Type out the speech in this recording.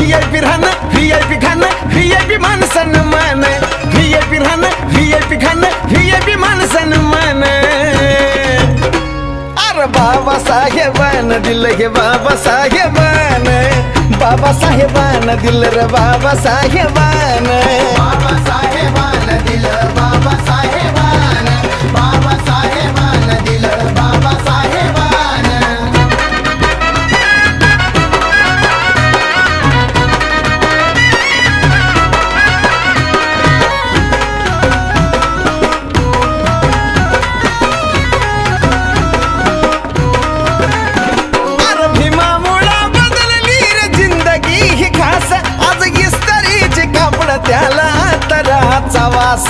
VIP राहणं VIP खाणं VIP मान सन्मान VIP राहणं VIP खाणं VIP मान सन्मान अरे बाबासाहेबानं दिलं हे बाबासाहेबानं बाबासाहेबानं दिलं रे बाबासाहेबानं बाबासाहेबानं दिलं बाबासाहेबानं बाबासाहेबानं दिलं बाबासाहेबानं अरे भीमामुळं बदलली रे जिंदगी ही खास आज इस्त्रीचे कापड त्याला तराचा वास